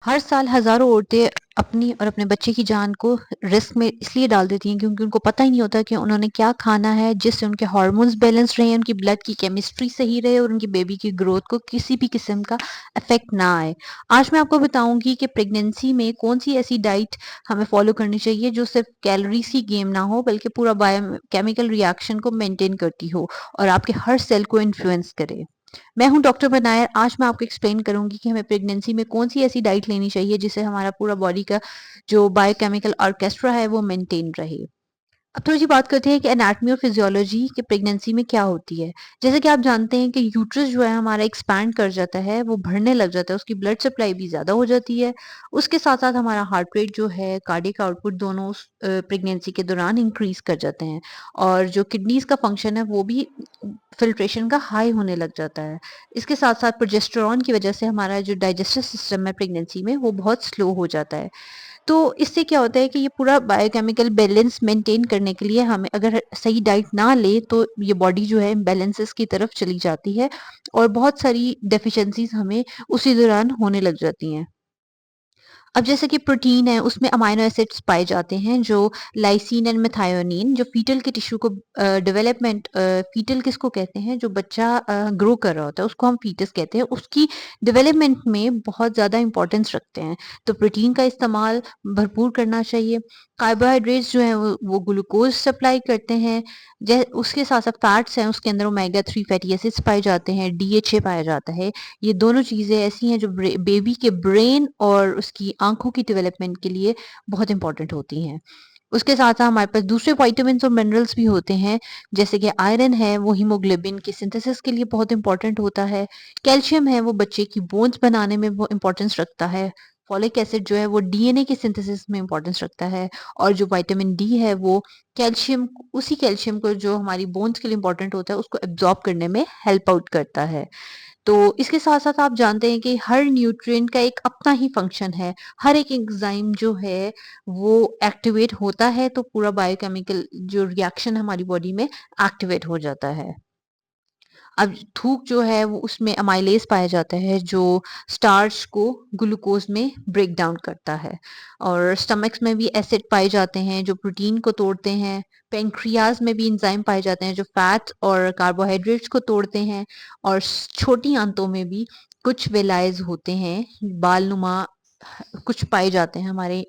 ہر سال ہزاروں عورتیں اپنی اور اپنے بچے کی جان کو رسک میں اس لیے ڈال دیتی ہیں کیونکہ ان کو پتہ ہی نہیں ہوتا کہ انہوں نے کیا کھانا ہے جس سے ان کے ہارمونز بیلنس رہے، ان کی بلڈ کی کیمسٹری صحیح رہے اور ان کی بیبی کی گروتھ کو کسی بھی قسم کا افیکٹ نہ آئے۔ آج میں آپ کو بتاؤں گی کہ پریگننسی میں کون سی ایسی ڈائٹ ہمیں فالو کرنی چاہیے جو صرف کیلوریز کی گیم نہ ہو بلکہ پورا بایو کیمیکل ریاکشن کو مینٹین کرتی ہو اور آپ کے ہر سیل کو انفلوئنس کرے۔ میں ہوں ڈاکٹر بنائر۔ آج میں آپ کو ایکسپلین کروں گی کہ ہمیں پریگننسی میں کون سی ایسی ڈائٹ لینی چاہیے جس سے ہمارا پورا باڈی کا جو بایو کیمیکل آرکیسٹرا ہے وہ مینٹین رہے۔ اب تھوڑی سی بات کرتے ہیں کہ انیٹمی اور فزیولوجی کہ پریگننسی میں کیا ہوتی ہے۔ جیسے کہ آپ جانتے ہیں کہ یوٹرس جو ہے ہمارا ایکسپینڈ کر جاتا ہے، وہ بڑھنے لگ جاتا ہے، اس کی بلڈ سپلائی بھی زیادہ ہو جاتی ہے۔ اس کے ساتھ ساتھ ہمارا ہارٹ ریٹ جو ہے، کارڈک آؤٹ پٹ دونوں پریگننسی کے دوران انکریز کر جاتے ہیں، اور جو کڈنیز کا فنکشن ہے وہ بھی فلٹریشن کا ہائی ہونے لگ جاتا ہے۔ اس کے ساتھ ساتھ پروجسٹرون کی وجہ سے ہمارا جو ڈائجسٹو سسٹم ہے پریگننسی میں وہ بہت سلو ہو جاتا ہے۔ تو اس سے کیا ہوتا ہے کہ یہ پورا بایو کیمیکل بیلنس مینٹین کرنے کے لیے ہمیں اگر صحیح ڈائٹ نہ لے تو یہ باڈی جو ہے بیلنسز کی طرف چلی جاتی ہے اور بہت ساری ڈیفیشنسیز ہمیں اسی دوران ہونے لگ جاتی ہیں۔ اب جیسے کہ پروٹین ہے، اس میں امائنو ایسڈز پائے جاتے ہیں جو لائسین اینڈ میتھائونین جو فیٹل کے ٹیشو کو ڈیولپمنٹ، فیٹل کس کو کہتے ہیں جو بچہ گرو کر رہا ہوتا ہے اس کو ہم فیٹس کہتے ہیں، اس کی ڈیولپمنٹ میں بہت زیادہ امپورٹنس رکھتے ہیں۔ تو پروٹین کا استعمال بھرپور کرنا چاہیے۔ کاربوہائیڈریٹس جو ہیں وہ گلوکوز سپلائی کرتے ہیں۔ اس کے ساتھ ساتھ فیٹس ہیں، اس کے اندر اومیگا 3 فیٹی ایسڈز پائے جاتے ہیں، DHA پایا جاتا ہے۔ یہ دونوں چیزیں ایسی ہیں جو بیبی کے برین اور اس کی آنکھوں کی ڈیولپمنٹ کے لیے بہت امپورٹنٹ ہوتی ہیں۔ اس کے ساتھ ساتھ ہمارے پاس دوسرے وائٹامنس اور منرلس بھی ہوتے ہیں، جیسے کہ آئرن ہے، وہ ہیموگلوبن کی سنتھسس کے لیے بہت امپورٹنٹ ہوتا ہے۔ کیلشیم ہے، وہ بچے کی بونز بنانے میں وہ امپورٹنس رکھتا ہے۔ فولک ایسڈ جو ہے وہ DNA کی سنتھسس میں امپورٹنس رکھتا ہے، اور جو وائٹامن ڈی ہے وہ کیلشیم، اسی کیلشیم کو جو ہماری بونز کے لیے امپورٹنٹ ہوتا ہے اس کو ایبزارب کرنے میں ہیلپ آؤٹ کرتا ہے۔ تو اس کے ساتھ ساتھ آپ جانتے ہیں کہ ہر نیوٹرینٹ کا ایک اپنا ہی فنکشن ہے۔ ہر ایک انزائم جو ہے وہ ایکٹیویٹ ہوتا ہے تو پورا بایو کیمیکل جو ریاکشن ہماری باڈی میں ایکٹیویٹ ہو جاتا ہے۔ اب تھوک جو ہے وہ اس میں امائلیز پایا جاتا ہے جو سٹارچ کو گلوکوز میں بریک ڈاؤن کرتا ہے، اور سٹمکس میں بھی ایسڈ پائے جاتے ہیں جو پروٹین کو توڑتے ہیں۔ پینکریاز میں بھی انزائم پائے جاتے ہیں جو فیٹ اور کاربوہائیڈریٹس کو توڑتے ہیں، اور چھوٹی آنتوں میں بھی کچھ ویلائز ہوتے ہیں، بال نما کچھ پائے جاتے ہیں ہمارے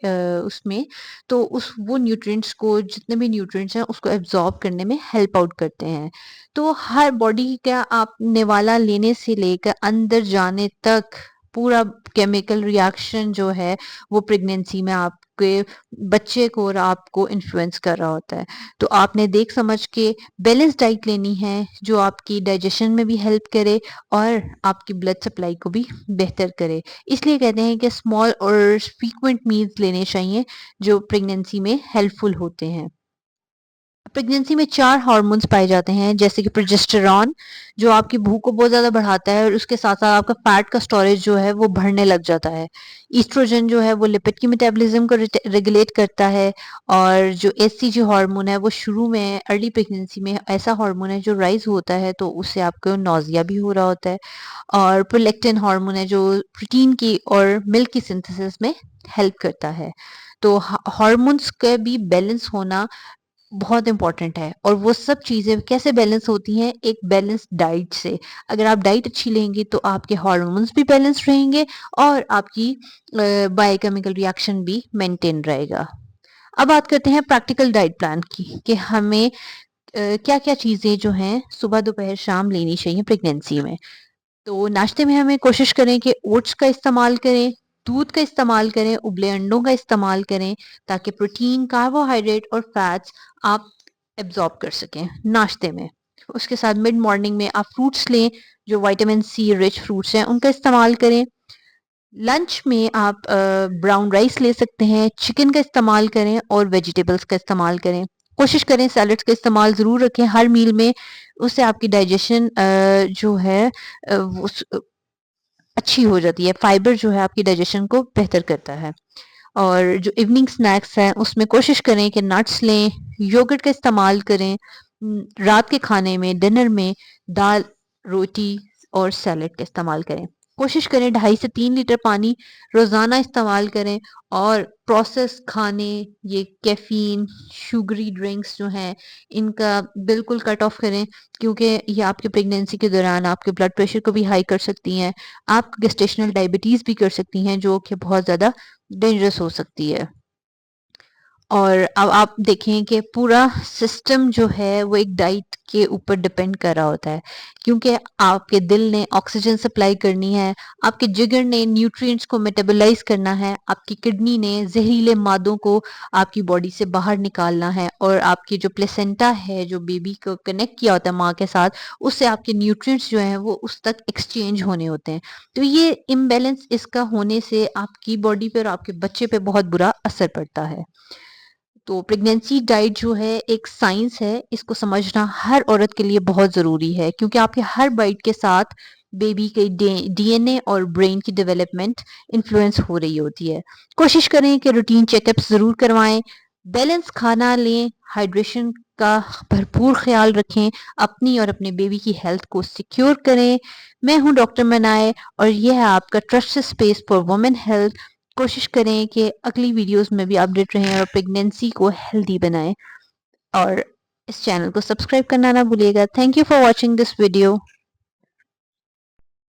اس میں، تو وہ نیوٹرینٹس کو، جتنے بھی نیوٹرینٹس ہیں اس کو ایبزارب کرنے میں ہیلپ آؤٹ کرتے ہیں۔ تو ہر باڈی کا آپ نوالا لینے سے لے کر اندر جانے تک پورا کیمیکل ریاکشن جو ہے وہ پریگننسی میں آپ کے بچے کو اور آپ کو انفلوئنس کر رہا ہوتا ہے۔ تو آپ نے دیکھ سمجھ کے بیلنس ڈائٹ لینی ہے جو آپ کی ڈائجیشن میں بھی ہیلپ کرے اور آپ کی بلڈ سپلائی کو بھی بہتر کرے۔ اس لیے کہتے ہیں کہ اسمال اور فریکوینٹ میلز لینے چاہیے جو پریگننسی میں ہیلپ فل ہوتے ہیں۔ پریگننسی میں 4 ہارمونز پائے جاتے ہیں، جیسے کہ پروجسٹرون جو آپ کی بھوک کو بہت زیادہ بڑھاتا ہے اور اس کے ساتھ ساتھ آپ کا فیٹ کا اسٹوریج جو ہے وہ بڑھنے لگ جاتا ہے۔ ایسٹروجن جو ہے وہ لپڈ کی میٹابولزم کو ریگولیٹ کرتا ہے، اور جو HCG ہارمون ہے وہ شروع میں ارلی پریگننسی میں ایسا ہارمون ہے جو رائز ہوتا ہے تو اس سے آپ کو نوزیا بھی ہو رہا ہوتا ہے، اور پرولیکٹن ہارمون ہے جو پروٹین کی اور ملک کی سنتھسس میں ہیلپ کرتا ہے۔ تو ہارمونز کا بھی بیلنس ہونا بہت امپورٹنٹ ہے، اور وہ سب چیزیں کیسے بیلنس ہوتی ہیں؟ ایک بیلنس ڈائٹ سے۔ اگر آپ ڈائٹ اچھی لیں گے تو آپ کے ہارمونز بھی بیلنس رہیں گے اور آپ کی بایو کیمیکل ریاکشن بھی مینٹین رہے گا۔ اب بات کرتے ہیں پریکٹیکل ڈائٹ پلان کی کہ ہمیں کیا کیا چیزیں جو ہیں صبح دوپہر شام لینی چاہیے پریگننسی میں۔ تو ناشتے میں ہمیں کوشش کریں کہ اوٹس کا استعمال کریں، دودھ کا استعمال کریں، ابلے انڈوں کا استعمال کریں تاکہ پروٹین، کاربوہائیڈریٹ اور فیٹس آپ ایبزارب کر سکیں ناشتے میں۔ اس کے ساتھ مڈ مارننگ میں آپ فروٹس لیں جو وائٹامن سی رچ فروٹس ہیں، ان کا استعمال کریں۔ لنچ میں آپ براؤن رائس لے سکتے ہیں، چکن کا استعمال کریں اور ویجیٹیبلز کا استعمال کریں۔ کوشش کریں سیلڈس کا استعمال ضرور رکھیں ہر میل میں، اس سے آپ کی ڈائجیشن جو ہے وہ اچھی ہو جاتی ہے۔ فائبر جو ہے آپ کی ڈائجیشن کو بہتر کرتا ہے۔ اور جو ایوننگ سنیکس ہیں اس میں کوشش کریں کہ نٹس لیں، یوگرٹ کا استعمال کریں۔ رات کے کھانے میں، ڈنر میں دال، روٹی اور سیلڈ کا استعمال کریں۔ کوشش کریں 2.5 سے 3 لیٹر پانی روزانہ استعمال کریں، اور پروسیس کھانے، یہ کیفین، شوگری ڈرنکس جو ہیں ان کا بالکل کٹ آف کریں، کیونکہ یہ آپ کے پریگنینسی کے دوران آپ کے بلڈ پریشر کو بھی ہائی کر سکتی ہیں، آپ گیسٹیشنل ڈائبٹیز بھی کر سکتی ہیں جو کہ بہت زیادہ ڈینجرس ہو سکتی ہے۔ اور اب آپ دیکھیں کہ پورا سسٹم جو ہے وہ ایک ڈائٹ کے اوپر ڈپینڈ کر رہا ہوتا ہے، کیونکہ آپ کے دل نے آکسیجن سپلائی کرنی ہے، آپ کے جگر نے نیوٹرینٹس کو میٹابولائز کرنا ہے، آپ کی کڈنی نے زہریلے مادوں کو آپ کی باڈی سے باہر نکالنا ہے، اور آپ کی جو پلیسنٹا ہے جو بیبی کو کنیکٹ کیا ہوتا ہے ماں کے ساتھ، اس سے آپ کے نیوٹرینٹس جو ہیں وہ اس تک ایکسچینج ہونے ہوتے ہیں۔ تو یہ امبیلنس اس کا ہونے سے آپ کی باڈی پہ اور آپ کے بچے پہ بہت برا اثر پڑتا ہے۔ تو پریگنینسی ڈائٹ جو ہے ایک سائنس ہے، اس کو سمجھنا ہر عورت کے لیے بہت ضروری ہے، کیونکہ آپ کے ہر بائٹ کے ساتھ بیبی کے ڈی این اے اور برین کی ڈیولپمنٹ انفلوئنس ہو رہی ہوتی ہے۔ کوشش کریں کہ روٹین چیک اپس ضرور کروائیں، بیلنس کھانا لیں، ہائیڈریشن کا بھرپور خیال رکھیں، اپنی اور اپنے بیبی کی ہیلتھ کو سیکیور کریں۔ میں ہوں ڈاکٹر منائے، اور یہ ہے آپ کا trust space for women health. کوشش کریں کہ اگلی ویڈیوز میں بھی اپڈیٹ رہیں اور پریگنینسی کو ہیلدی بنائیں، اور اس چینل کو سبسکرائب کرنا نہ بھولیے گا۔ Thank you for watching this video.